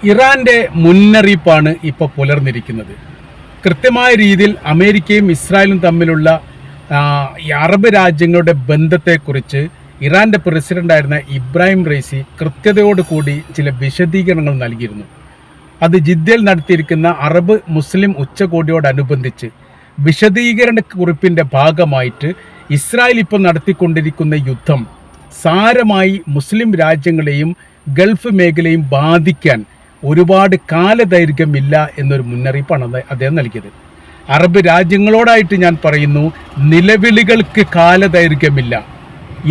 ഇറാന്റെ മുന്നറിയിപ്പാണ് ഇപ്പോൾ പുലർന്നിരിക്കുന്നത്. കൃത്യമായ രീതിയിൽ അമേരിക്കയും ഇസ്രായേലും തമ്മിലുള്ള ഈ അറബ് രാജ്യങ്ങളുടെ ബന്ധത്തെക്കുറിച്ച് ഇറാന്റെ പ്രസിഡന്റായിരുന്ന ഇബ്രാഹിം റൈസി കൃത്യതയോടുകൂടി ചില വിശദീകരണങ്ങൾ നൽകിയിരുന്നു. അത് ജിദ്ദയിൽ നടത്തിയിരിക്കുന്ന അറബ് മുസ്ലിം ഉച്ചകോടിയോടനുബന്ധിച്ച് വിശദീകരണ കുറിപ്പിൻ്റെ ഭാഗമായിട്ട് ഇസ്രായേൽ ഇപ്പോൾ നടത്തിക്കൊണ്ടിരിക്കുന്ന യുദ്ധം സാരമായി മുസ്ലിം രാജ്യങ്ങളെയും ഗൾഫ് മേഖലയും ബാധിക്കാൻ ഒരുപാട് കാലദൈർഘ്യമില്ല എന്നൊരു മുന്നറിയിപ്പാണ് അദ്ദേഹം നൽകിയത്. അറബ് രാജ്യങ്ങളോടായിട്ട് ഞാൻ പറയുന്നു, നിലവിളികൾക്ക് കാലദൈർഘ്യമില്ല.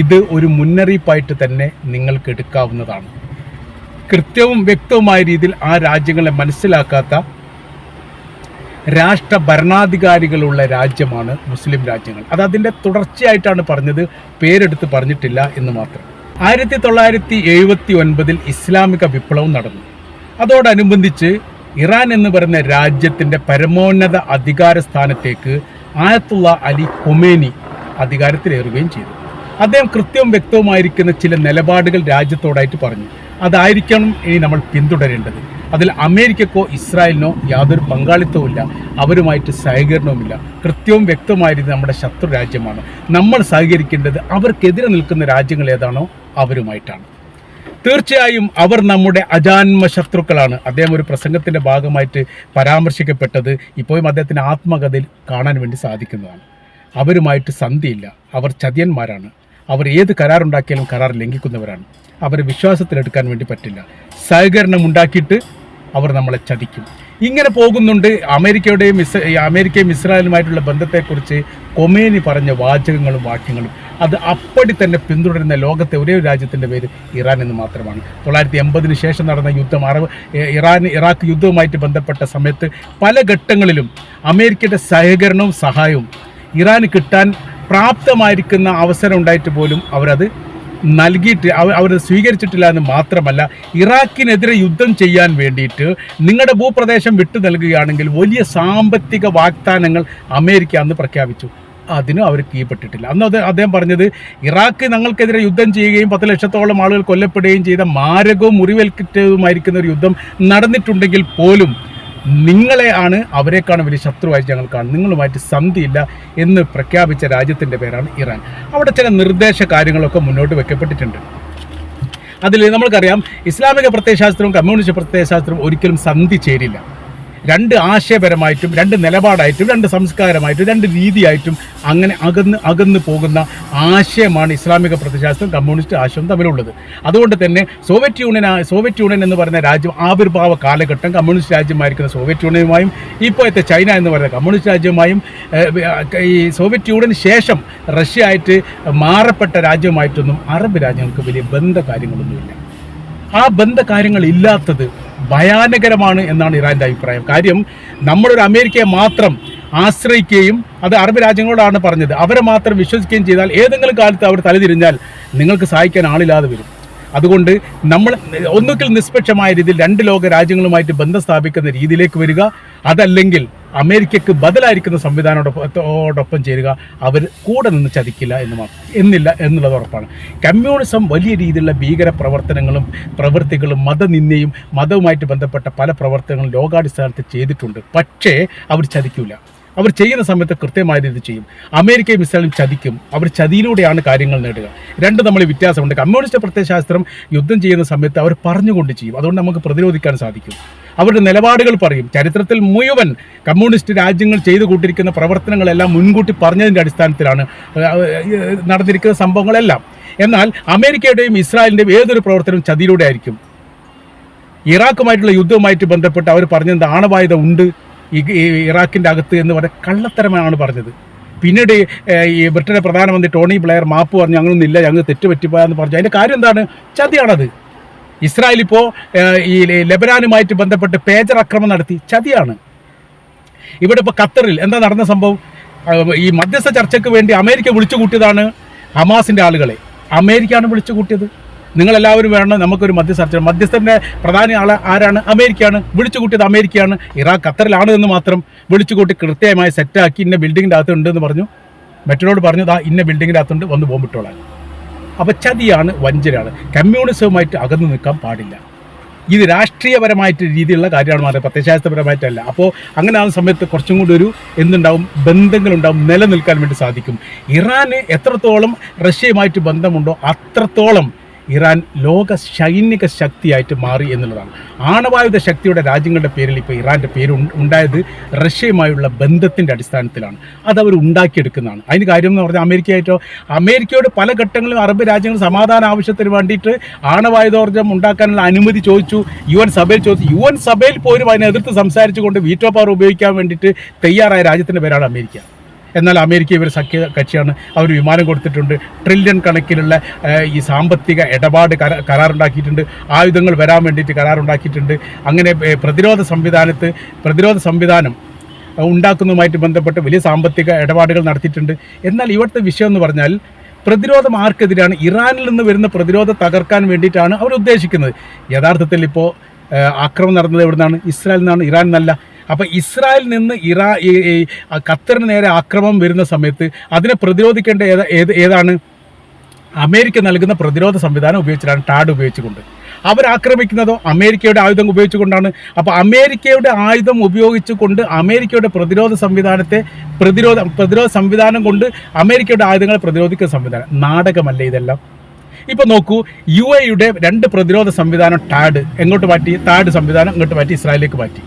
ഇത് ഒരു മുന്നറിയിപ്പായിട്ട് തന്നെ നിങ്ങൾക്ക് എടുക്കാവുന്നതാണ്. കൃത്യവും വ്യക്തവുമായ രീതിയിൽ ആ രാജ്യങ്ങളെ മനസ്സിലാക്കാത്ത രാഷ്ട്ര ഭരണാധികാരികളുള്ള രാജ്യമാണ് മുസ്ലിം രാജ്യങ്ങൾ. അത് അതിൻ്റെ തുടർച്ചയായിട്ടാണ് പറഞ്ഞത്, പേരെടുത്ത് പറഞ്ഞിട്ടില്ല എന്ന് മാത്രം. 1979 ഇസ്ലാമിക വിപ്ലവം നടന്നു. അതോടനുബന്ധിച്ച് ഇറാൻ എന്ന് പറയുന്ന രാജ്യത്തിൻ്റെ പരമോന്നത അധികാര സ്ഥാനത്തേക്ക് ആയത്തുള്ള അലി ഖൊമേനി അധികാരത്തിലേറുകയും ചെയ്തു. അദ്ദേഹം കൃത്യവും വ്യക്തവുമായിരിക്കുന്ന ചില നിലപാടുകൾ രാജ്യത്തോടായിട്ട് പറഞ്ഞു. അതായിരിക്കണം ഇനി നമ്മൾ പിന്തുടരേണ്ടത്. അതിൽ അമേരിക്കക്കോ ഇസ്രായേലിനോ യാതൊരു പങ്കാളിത്തവുമില്ല, അവരുമായിട്ട് സഹകരണവുമില്ല. കൃത്യവും വ്യക്തമായിരുന്നു നമ്മുടെ ശത്രു രാജ്യമാണ്. നമ്മൾ സഹകരിക്കേണ്ടത് അവർക്കെതിരെ നിൽക്കുന്ന രാജ്യങ്ങൾ ഏതാണോ അവരുമായിട്ടാണ്. തീർച്ചയായും അവർ നമ്മുടെ അജാന്മ ശത്രുക്കളാണ്. അദ്ദേഹം ഒരു പ്രസംഗത്തിൻ്റെ ഭാഗമായിട്ട് പരാമർശിക്കപ്പെട്ടത് ഇപ്പോഴും അദ്ദേഹത്തിൻ്റെ ആത്മകഥയിൽ കാണാൻ വേണ്ടി സാധിക്കുന്നതാണ്. അവരുമായിട്ട് സന്ധിയില്ല, അവർ ചതിയന്മാരാണ്. അവർ ഏത് കരാറുണ്ടാക്കിയാലും കരാർ ലംഘിക്കുന്നവരാണ്. അവരെ വിശ്വാസത്തിലെടുക്കാൻ വേണ്ടി പറ്റില്ല. സഹകരണം ഉണ്ടാക്കിയിട്ട് അവർ നമ്മളെ ചതിക്കും. ഇങ്ങനെ പോകുന്നുണ്ട്. അമേരിക്കയും ഇസ്രായേലുമായിട്ടുള്ള ബന്ധത്തെക്കുറിച്ച് ഖൊമേനി പറഞ്ഞ വാചകങ്ങളും വാക്യങ്ങളും അത് അപ്പടി തന്നെ പിന്തുടരുന്ന ലോകത്തെ ഒരേ ഒരു രാജ്യത്തിൻ്റെ പേര് ഇറാൻ എന്ന് മാത്രമാണ്. 1980 ശേഷം നടന്ന യുദ്ധം, ഇറാഖ് യുദ്ധവുമായിട്ട് ബന്ധപ്പെട്ട സമയത്ത് പല ഘട്ടങ്ങളിലും അമേരിക്കയുടെ സഹകരണവും സഹായവും ഇറാന് കിട്ടാൻ പ്രാപ്തമായിരിക്കുന്ന അവസരം ഉണ്ടായിട്ട് പോലും അവരത് നൽകിയിട്ട് അവർ സ്വീകരിച്ചിട്ടില്ല എന്ന് മാത്രമല്ല, ഇറാഖിനെതിരെ യുദ്ധം ചെയ്യാൻ വേണ്ടിയിട്ട് നിങ്ങളുടെ ഭൂപ്രദേശം വിട്ടു നൽകുകയാണെങ്കിൽ വലിയ സാമ്പത്തിക വാഗ്ദാനങ്ങൾ അമേരിക്ക അന്ന് പ്രഖ്യാപിച്ചു. അതിനും അവർ കീഴ്പ്പെട്ടിട്ടില്ല. അന്ന് അദ്ദേഹം പറഞ്ഞത്, ഇറാഖ് ഞങ്ങൾക്കെതിരെ യുദ്ധം ചെയ്യുകയും 10 ലക്ഷത്തോളം ആളുകൾ കൊല്ലപ്പെടുകയും ചെയ്ത മാരകവും മുറിവേൽക്കറ്റതുമായിരിക്കുന്ന ഒരു യുദ്ധം നടന്നിട്ടുണ്ടെങ്കിൽ പോലും നിങ്ങളെ ആണ് അവരെക്കാളും വലിയ ശത്രുവായിട്ട് ഞങ്ങൾ കാണും, നിങ്ങളുമായിട്ട് സന്ധിയില്ല എന്ന് പ്രഖ്യാപിച്ച രാജ്യത്തിൻ്റെ പേരാണ് ഇറാൻ. അവിടെ ചില നിർദ്ദേശ കാര്യങ്ങളൊക്കെ മുന്നോട്ട് വെക്കപ്പെട്ടിട്ടുണ്ട്. അതിൽ നമ്മൾക്കറിയാം, ഇസ്ലാമിക പ്രത്യയശാസ്ത്രവും കമ്മ്യൂണിസ്റ്റ് പ്രത്യയശാസ്ത്രവും ഒരിക്കലും സന്ധി ചേരില്ല. രണ്ട് ആശയപരമായിട്ടും, രണ്ട് നിലപാടായിട്ടും, രണ്ട് സംസ്കാരമായിട്ടും, രണ്ട് രീതിയായിട്ടും അങ്ങനെ അകന്ന് പോകുന്ന ആശയമാണ് ഇസ്ലാമിക പ്രത്യയശാസ്ത്രം കമ്മ്യൂണിസ്റ്റ് ആശയം തമ്മിലുള്ളത്. അതുകൊണ്ട് തന്നെ സോവിയറ്റ് യൂണിയൻ എന്ന് പറയുന്ന രാജ്യം ആവിർഭാവ കാലഘട്ടം കമ്മ്യൂണിസ്റ്റ് രാജ്യമായിരിക്കുന്ന സോവിയറ്റ് യൂണിയനുമായും ഇപ്പോഴത്തെ ചൈന എന്ന് പറയുന്ന കമ്മ്യൂണിസ്റ്റ് രാജ്യവുമായും ഈ സോവിയറ്റ് യൂണിയന് ശേഷം റഷ്യ ആയിട്ട് മാറപ്പെട്ട രാജ്യവുമായിട്ടൊന്നും അറബ് രാജ്യങ്ങൾക്ക് വലിയ ബന്ധകാര്യങ്ങളൊന്നുമില്ല. ആ ബന്ധകാര്യങ്ങൾ ഇല്ലാത്തത് ഭയാനകരമാണ് എന്നാണ് ഇറാൻ്റെ അഭിപ്രായം. കാര്യം, നമ്മളൊരു അമേരിക്കയെ മാത്രം ആശ്രയിക്കുകയും അത് അറബ് രാജ്യങ്ങളോടാണ് പറഞ്ഞത്, അവരെ മാത്രം വിശ്വസിക്കുകയും ചെയ്താൽ ഏതെങ്കിലും കാലത്ത് അവർ തലതിരിഞ്ഞാൽ നിങ്ങൾക്ക് സഹായിക്കാൻ ആളില്ലാതെ വരും. അതുകൊണ്ട് നമ്മൾ ഒന്നുകിൽ നിഷ്പക്ഷമായ രീതിയിൽ രണ്ട് ലോക രാജ്യങ്ങളുമായിട്ട് ബന്ധം സ്ഥാപിക്കുന്ന രീതിയിലേക്ക് വരിക, അതല്ലെങ്കിൽ അമേരിക്കക്ക് ബദലായിരിക്കുന്ന സംവിധാനത്തോടൊപ്പം ചേരുക. അവർ കൂടെ നിന്ന് ചതിക്കില്ല എന്നുള്ളത് ഉറപ്പാണ്. കമ്മ്യൂണിസം വലിയ രീതിയിലുള്ള ഭീകര പ്രവൃത്തികളും മതനിന്ദയും മതവുമായിട്ട് ബന്ധപ്പെട്ട പല പ്രവർത്തനങ്ങളും ലോകാടിസ്ഥാനത്തിൽ ചെയ്തിട്ടുണ്ട്. പക്ഷേ അവർ ചതിക്കില്ല. അവർ ചെയ്യുന്ന സമയത്ത് കൃത്യമായ രീതി ചെയ്യും. അമേരിക്കയും ഇസ്രായേലും ചതിക്കും. അവർ ചതിയിലൂടെയാണ് കാര്യങ്ങൾ നേടുക. രണ്ടും തമ്മിൽ വ്യത്യാസമുണ്ട്. കമ്മ്യൂണിസ്റ്റ് പ്രത്യയശാസ്ത്രം യുദ്ധം ചെയ്യുന്ന സമയത്ത് അവർ പറഞ്ഞുകൊണ്ട് ചെയ്യും. അതുകൊണ്ട് നമുക്ക് പ്രതിരോധിക്കാൻ സാധിക്കും. അവരുടെ നിലപാടുകൾ പറയും. ചരിത്രത്തിൽ മുഴുവൻ കമ്മ്യൂണിസ്റ്റ് രാജ്യങ്ങൾ ചെയ്തു കൂട്ടിരിക്കുന്ന പ്രവർത്തനങ്ങളെല്ലാം മുൻകൂട്ടി പറഞ്ഞതിൻ്റെ അടിസ്ഥാനത്തിലാണ് നടന്നിരിക്കുന്ന സംഭവങ്ങളെല്ലാം. എന്നാൽ അമേരിക്കയുടെയും ഇസ്രായേലിൻ്റെയും ഏതൊരു പ്രവർത്തനവും ചതിയിലൂടെ ആയിരിക്കും. ഇറാഖുമായിട്ടുള്ള യുദ്ധവുമായിട്ട് ബന്ധപ്പെട്ട് അവർ പറഞ്ഞത് ആണവായുധം ഉണ്ട് ഇറാഖിൻ്റെ അകത്ത് എന്ന് പറഞ്ഞ കള്ളത്തരമാണ് പറഞ്ഞത്. പിന്നീട് ഈ ബ്രിട്ടൻ്റെ പ്രധാനമന്ത്രി ടോണി ബ്ലെയർ മാപ്പ് പറഞ്ഞു, അങ്ങനൊന്നുമില്ല, ഞങ്ങൾ തെറ്റുപറ്റിപ്പോയെന്ന് പറഞ്ഞു. അതിൻ്റെ കാര്യം എന്താണ്? ചതിയാണത്. ഇസ്രായേൽ ഇപ്പോൾ ഈ ലെബനാനുമായിട്ട് ബന്ധപ്പെട്ട് പേജർ ആക്രമണം നടത്തി, ചതിയാണ്. ഇവിടെ ഇപ്പോൾ ഖത്തറിൽ എന്താ നടന്ന സംഭവം? ഈ മധ്യസ്ഥ ചർച്ചയ്ക്ക് വേണ്ടി അമേരിക്ക വിളിച്ചു കൂട്ടിയതാണ് ഹമാസിൻ്റെ ആളുകളെ. അമേരിക്കയാണ് വിളിച്ചു കൂട്ടിയത്. നിങ്ങളെല്ലാവരും വേണം നമുക്കൊരു മധ്യസ്ഥൻ്റെ പ്രധാന ആൾ ആരാണ്? അമേരിക്കയാണ്. വിളിച്ചു കൂട്ടിയത് അമേരിക്കയാണ്. ഇറാഖ് ഖത്തറിലാണ് എന്ന് മാത്രം വിളിച്ചു കൂട്ടി കൃത്യമായി സെറ്റാക്കി ഇന്ന ബിൽഡിങ്ങിൻ്റെ അകത്തുണ്ട് എന്ന് പറഞ്ഞു. മറ്റൊരോട് പറഞ്ഞു, ഇന്ന ബിൽഡിങ്ങിൻ്റെ അകത്തുണ്ട്, വന്ന് ബോംബിട്ടോളാൻ. അപ്പോൾ ചതിയാണ്, വഞ്ചനയാണ്. കമ്മ്യൂണിസവുമായിട്ട് അകന്നു നിൽക്കാൻ പാടില്ല. ഇത് രാഷ്ട്രീയപരമായിട്ട് രീതിയിലുള്ള കാര്യമാണ് മാറുന്നത്, പ്രത്യയശാസ്ത്രപരമായിട്ടല്ല. അപ്പോൾ അങ്ങനെ ആ സമയത്ത് കുറച്ചും കൂടി ഒരു എന്തുണ്ടാവും, ബന്ധങ്ങളുണ്ടാവും, നിലനിൽക്കാൻ വേണ്ടി സാധിക്കും. ഇറാന് എത്രത്തോളം റഷ്യയുമായിട്ട് ബന്ധമുണ്ടോ അത്രത്തോളം ഇറാൻ ലോക സൈനിക ശക്തിയായിട്ട് മാറി എന്നുള്ളതാണ്. ആണവായുധ ശക്തിയുടെ രാജ്യങ്ങളുടെ പേരിൽ ഇപ്പോൾ ഇറാൻ്റെ പേര് ഉണ്ടായത് റഷ്യയുമായുള്ള ബന്ധത്തിൻ്റെ അടിസ്ഥാനത്തിലാണ്. അതവർ ഉണ്ടാക്കിയെടുക്കുന്നതാണ്. അതിന് കാര്യം എന്ന് പറഞ്ഞാൽ അമേരിക്കയോട് പല ഘട്ടങ്ങളിലും അറബ് രാജ്യങ്ങൾ സമാധാന ആവശ്യത്തിന് വേണ്ടിയിട്ട് ആണവായുധോർജ്ജം ഉണ്ടാക്കാനുള്ള അനുമതി ചോദിച്ചു, UN സഭയിൽ ചോദിച്ചു. UN സഭയിൽ പോലും അതിനെ എതിർത്ത് സംസാരിച്ചുകൊണ്ട് വീറ്റോ പവർ ഉപയോഗിക്കാൻ വേണ്ടിയിട്ട് തയ്യാറായ രാജ്യത്തിൻ്റെ പേരാണ് അമേരിക്ക. എന്നാൽ അമേരിക്ക ഇവർ സഖ്യ കക്ഷിയാണ്. അവർ വിമാനം കൊടുത്തിട്ടുണ്ട്, ട്രില്യൺ കണക്കിലുള്ള ഈ സാമ്പത്തിക ഇടപാട് കരാറുണ്ടാക്കിയിട്ടുണ്ട്, ആയുധങ്ങൾ വരാൻ വേണ്ടിയിട്ട് കരാറുണ്ടാക്കിയിട്ടുണ്ട്. അങ്ങനെ പ്രതിരോധ സംവിധാനം ഉണ്ടാക്കുന്നതുമായിട്ട് ബന്ധപ്പെട്ട് വലിയ സാമ്പത്തിക ഇടപാടുകൾ നടത്തിയിട്ടുണ്ട്. എന്നാൽ ഇവിടുത്തെ വിഷയം എന്ന് പറഞ്ഞാൽ പ്രതിരോധം ആർക്കെതിരാണ്? ഇറാനിൽ നിന്ന് വരുന്ന പ്രതിരോധം തകർക്കാൻ വേണ്ടിയിട്ടാണ് അവർ ഉദ്ദേശിക്കുന്നത്. യഥാർത്ഥത്തിൽ ഇപ്പോൾ ആക്രമണം നടന്നത് എവിടെ നിന്നാണ്? ഇസ്രായേലിൽ നിന്നാണ്, ഇറാൻ എന്നല്ല. അപ്പോൾ ഇസ്രായേലിൽ നിന്ന് ഖത്തറിന് നേരെ ആക്രമണം വരുന്ന സമയത്ത് അതിനെ പ്രതിരോധിക്കേണ്ട ഏതാണ്? അമേരിക്ക നൽകുന്ന പ്രതിരോധ സംവിധാനം ഉപയോഗിച്ചിട്ടാണ്, ടാഡ് ഉപയോഗിച്ചുകൊണ്ട്. അവരാക്രമിക്കുന്നതോ അമേരിക്കയുടെ ആയുധം ഉപയോഗിച്ചുകൊണ്ടാണ്. അപ്പോൾ അമേരിക്കയുടെ ആയുധം ഉപയോഗിച്ചുകൊണ്ട് അമേരിക്കയുടെ പ്രതിരോധ സംവിധാനം കൊണ്ട് അമേരിക്കയുടെ ആയുധങ്ങളെ പ്രതിരോധിക്കുന്ന സംവിധാനം. നാടകമല്ലേ ഇതെല്ലാം? ഇപ്പോൾ നോക്കൂ, UAEയുടെ 2 പ്രതിരോധ സംവിധാനം ടാഡ് എങ്ങോട്ട് മാറ്റി? ടാഡ് സംവിധാനം ഇങ്ങോട്ട് മാറ്റി, ഇസ്രായേലിലേക്ക് മാറ്റി.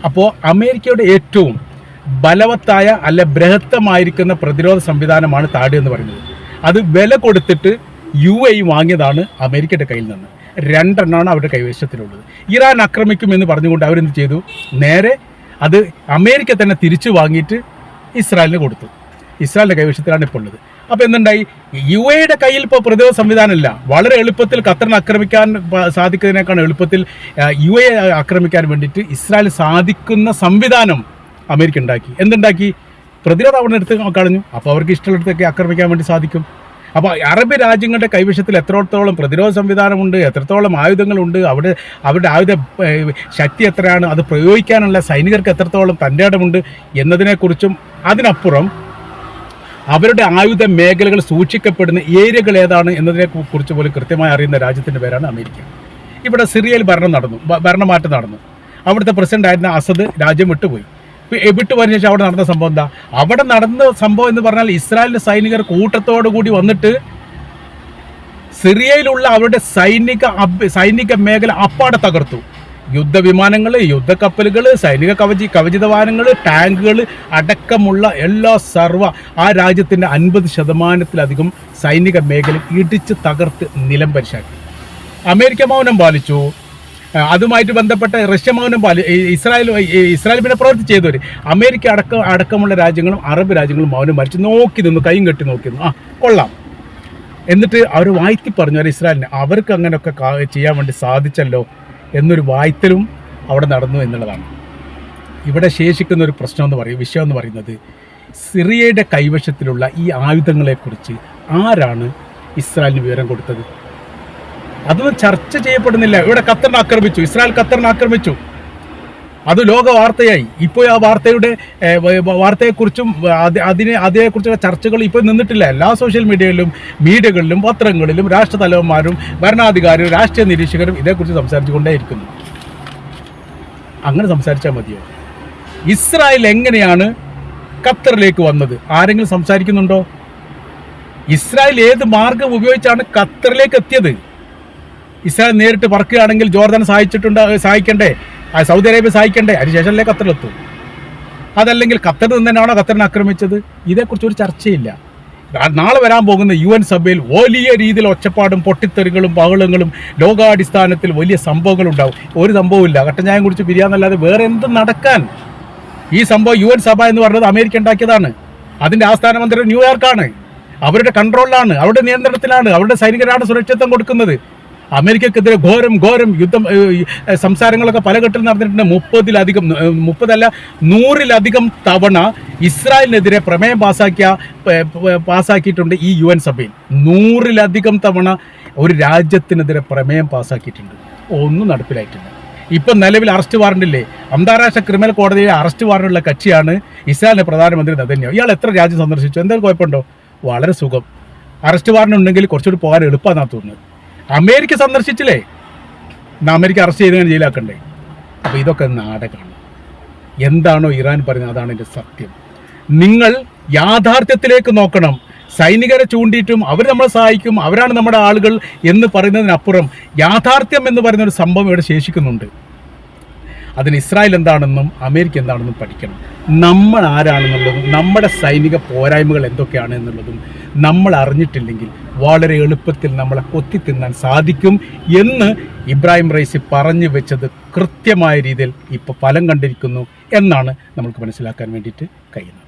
അപ്പോൾ അമേരിക്കയുടെ ഏറ്റവും ബലവത്തായ ബൃഹത്തമായിരിക്കുന്ന പ്രതിരോധ സംവിധാനമാണ് ടാഡ് എന്ന് പറയുന്നത്. അത് വില കൊടുത്തിട്ട് UAE വാങ്ങിയതാണ് അമേരിക്കയുടെ കയ്യിൽ നിന്ന്. 2 എണ്ണമാണ് അവരുടെ കൈവശത്തിലുള്ളത്. ഇറാൻ ആക്രമിക്കുമെന്ന് പറഞ്ഞുകൊണ്ട് അവരെന്ത് ചെയ്തു? നേരെ അത് അമേരിക്ക തന്നെ തിരിച്ചു വാങ്ങിയിട്ട് ഇസ്രായേലിന് കൊടുത്തു. ഇസ്രായേലിൻ്റെ കൈവശത്തിലാണ് ഇപ്പോൾ ഉള്ളത്. അപ്പോൾ എന്തുണ്ടായി? UAEയുടെ കയ്യിൽ ഇപ്പോൾ പ്രതിരോധ സംവിധാനമില്ല. വളരെ എളുപ്പത്തിൽ ഖത്തറിനെ ആക്രമിക്കാൻ സാധിക്കുന്നതിനേക്കാൾ എളുപ്പത്തിൽ UAE ആക്രമിക്കാൻ വേണ്ടിയിട്ട് ഇസ്രായേൽ സാധിക്കുന്ന സംവിധാനം അമേരിക്ക ഉണ്ടാക്കി. എന്തുണ്ടാക്കി? പ്രതിരോധം അവിടെ എടുത്ത് കളഞ്ഞു. അപ്പോൾ അവർക്ക് ഇഷ്ടമുള്ളിടത്തൊക്കെ ആക്രമിക്കാൻ വേണ്ടി സാധിക്കും. അപ്പോൾ അറബ് രാജ്യങ്ങളുടെ കൈവശത്തിൽ എത്രത്തോളം പ്രതിരോധ സംവിധാനമുണ്ട്, എത്രത്തോളം ആയുധങ്ങളുണ്ട്, അവരുടെ ആയുധ ശക്തി എത്രയാണ്, അത് പ്രയോഗിക്കാനുള്ള സൈനികർക്ക് എത്രത്തോളം തൻ്റെ ഇടമുണ്ട് എന്നതിനെക്കുറിച്ചും അതിനപ്പുറം അവരുടെ ആയുധ മേഖലകൾ സൂക്ഷിക്കപ്പെടുന്ന ഏരിയകൾ ഏതാണ് എന്നതിനെ കുറിച്ച് പോലും കൃത്യമായി അറിയുന്ന രാജ്യത്തിൻ്റെ പേരാണ് അമേരിക്ക. ഇവിടെ സിറിയയിൽ ഭരണമാറ്റം നടന്നു. അവിടുത്തെ പ്രസിഡന്റ് ആയിരുന്ന അസദ് രാജ്യം വിട്ടുപോയി. വിട്ടുപോയതിനു ശേഷം അവിടെ നടന്ന സംഭവം എന്താ? അവിടെ നടന്ന സംഭവം എന്ന് പറഞ്ഞാൽ ഇസ്രായേലിലെ സൈനികർ കൂട്ടത്തോടു കൂടി വന്നിട്ട് സിറിയയിലുള്ള അവരുടെ സൈനിക മേഖല അപ്പാടെ തകർത്തു. യുദ്ധവിമാനങ്ങൾ, യുദ്ധക്കപ്പലുകൾ, സൈനിക കവചിത വാഹനങ്ങൾ, ടാങ്കുകൾ അടക്കമുള്ള എല്ലാ ആ രാജ്യത്തിൻ്റെ 50% സൈനിക മേഖല ഇടിച്ച് തകർത്ത് നിലം പരിശാക്കി. അമേരിക്ക മൗനം പാലിച്ചു. അതുമായിട്ട് ബന്ധപ്പെട്ട റഷ്യ മൗനം ഇസ്രായേൽ പിന്നെ പ്രവൃത്തി ചെയ്തവർ അമേരിക്ക അടക്കമുള്ള രാജ്യങ്ങളും അറബ് രാജ്യങ്ങളും മൗനം പാലിച്ചു നോക്കി നിന്നു, കൈയും കെട്ടി നോക്കി നിന്നു. കൊള്ളാം. എന്നിട്ട് അവർ വായിക്കി പറഞ്ഞു ഇസ്രായേലിന് അവർക്ക് അങ്ങനെയൊക്കെ ചെയ്യാൻ വേണ്ടി സാധിച്ചല്ലോ എന്നൊരു വായ്ത്തലും അവിടെ നടന്നു എന്നുള്ളതാണ്. ഇവിടെ ശേഷിക്കുന്ന ഒരു വിഷയം എന്ന് പറയുന്നത് സിറിയയുടെ കൈവശത്തിലുള്ള ഈ ആയുധങ്ങളെക്കുറിച്ച് ആരാണ് ഇസ്രായേലിന് വിവരം കൊടുത്തത്? അതൊന്നും ചർച്ച ചെയ്യപ്പെടുന്നില്ല. ഇവിടെ ഇസ്രായേൽ ഖത്തറിനെ ആക്രമിച്ചു. അത് ലോക വാർത്തയായി. ഇപ്പോൾ ആ വാർത്തയെക്കുറിച്ചും അതേക്കുറിച്ചുള്ള ചർച്ചകൾ ഇപ്പോൾ നിന്നിട്ടില്ല. എല്ലാ സോഷ്യൽ മീഡിയകളിലും പത്രങ്ങളിലും രാഷ്ട്രതലവന്മാരും ഭരണാധികാരികളും രാഷ്ട്രീയ നിരീക്ഷകരും ഇതേക്കുറിച്ച് സംസാരിച്ചുകൊണ്ടേയിരിക്കുന്നു. അങ്ങനെ സംസാരിച്ചാൽ മതിയോ? ഇസ്രായേൽ എങ്ങനെയാണ് ഖത്തറിലേക്ക് വന്നത്? ആരെങ്കിലും സംസാരിക്കുന്നുണ്ടോ? ഇസ്രായേൽ ഏത് മാർഗം ഉപയോഗിച്ചാണ് ഖത്തറിലേക്ക് എത്തിയത്? ഇസ്രായേൽ നേരിട്ട് പറക്കുകയാണെങ്കിൽ ജോർദാൻ സഹായിക്കണ്ടേ? സൗദി അറേബ്യ സഹായിക്കണ്ടേ? അതിനുശേഷമല്ലേ ഖത്തറിലെത്തും. അതല്ലെങ്കിൽ ഖത്തറിൽ നിന്ന് തന്നെയാണോ ഖത്തറിനെ ആക്രമിച്ചത്? ഇതേക്കുറിച്ച് ഒരു ചർച്ചയില്ല. നാളെ വരാൻ പോകുന്ന UN സഭയിൽ വലിയ രീതിയിൽ ഒച്ചപ്പാടും പൊട്ടിത്തെറികളും ബഹളങ്ങളും ലോകാടിസ്ഥാനത്തിൽ വലിയ സംഭവങ്ങളുണ്ടാവും. ഒരു സംഭവമില്ല. കട്ടൻ കുറിച്ച് പിരിയാന്നല്ലാതെ വേറെ എന്ത് നടക്കാൻ? ഈ സംഭവം UN സഭ എന്ന് പറഞ്ഞത് അമേരിക്ക ഉണ്ടാക്കിയതാണ്. അതിൻ്റെ ആസ്ഥാന മന്ദിരം ന്യൂയോർക്കാണ്. അവരുടെ കൺട്രോളിലാണ്, അവരുടെ നിയന്ത്രണത്തിലാണ്, അവരുടെ സൈനികരാണ് സുരക്ഷിതത്വം കൊടുക്കുന്നത്. അമേരിക്കക്കെതിരെ ഘോരം യുദ്ധം സംസാരങ്ങളൊക്കെ പല ഘട്ടത്തിൽ നടന്നിട്ടുണ്ട്. 100-ലധികം തവണ ഇസ്രായേലിനെതിരെ പ്രമേയം പാസ്സാക്കിയിട്ടുണ്ട് ഈ UN സഭയിൽ. 100-ലധികം തവണ ഒരു രാജ്യത്തിനെതിരെ പ്രമേയം പാസ്സാക്കിയിട്ടുണ്ട്. ഒന്നും നടപ്പിലായിട്ടില്ല. ഇപ്പം നിലവിൽ അറസ്റ്റ് വാറണ്ടില്ലേ? അന്താരാഷ്ട്ര ക്രിമിനൽ കോടതിയിലെ അറസ്റ്റ് വാറണ്ടുള്ള കക്ഷിയാണ് ഇസ്രായേലിലെ പ്രധാനമന്ത്രി നെതന്യാഹു. ഇയാൾ എത്ര രാജ്യം സന്ദർശിച്ചു? എന്തെങ്കിലും കുഴപ്പമുണ്ടോ? വളരെ സുഖം. അറസ്റ്റ് വാറണ്ട് ഉണ്ടെങ്കിൽ കുറച്ചുകൂടി പോകാൻ എളുപ്പമാണെന്നാണ് തോന്നുന്നത്. അമേരിക്ക സന്ദർശിച്ചില്ലേ? അമേരിക്ക അറസ്റ്റ് ചെയ്ത് ജയിലാക്കണ്ടേ? അപ്പോൾ ഇതൊക്കെ നാടകമാണ്. എന്താണോ ഇറാൻ പറയുന്നത് അതാണ് എൻ്റെ സത്യം. നിങ്ങൾ യാഥാർത്ഥ്യത്തിലേക്ക് നോക്കണം. സൈനികരെ ചൂണ്ടിയിട്ടും അവർ നമ്മളെ സഹായിക്കും, അവരാണ് നമ്മുടെ ആളുകൾ എന്ന് പറയുന്നതിനപ്പുറം യാഥാർത്ഥ്യം എന്ന് പറയുന്ന ഒരു സംഭവം ഇവിടെ ശേഷിക്കുന്നുണ്ട്. അതിന് ഇസ്രായേൽ എന്താണെന്നും അമേരിക്ക എന്താണെന്നും പഠിക്കണം. നമ്മൾ ആരാണെന്നുള്ളതും നമ്മുടെ സൈനിക പോരായ്മകൾ എന്തൊക്കെയാണ് എന്നുള്ളതും നമ്മൾ അറിഞ്ഞിട്ടില്ലെങ്കിൽ വളരെ എളുപ്പത്തിൽ നമ്മളെ കൊത്തി തിന്നാൻ സാധിക്കും എന്ന് ഇബ്രാഹിം റൈസി പറഞ്ഞു വെച്ചത് കൃത്യമായ രീതിയിൽ ഇപ്പോൾ ഫലം കണ്ടിരിക്കുന്നു എന്നാണ് നമുക്ക് മനസ്സിലാക്കാൻ വേണ്ടിയിട്ട് കഴിയുന്നത്.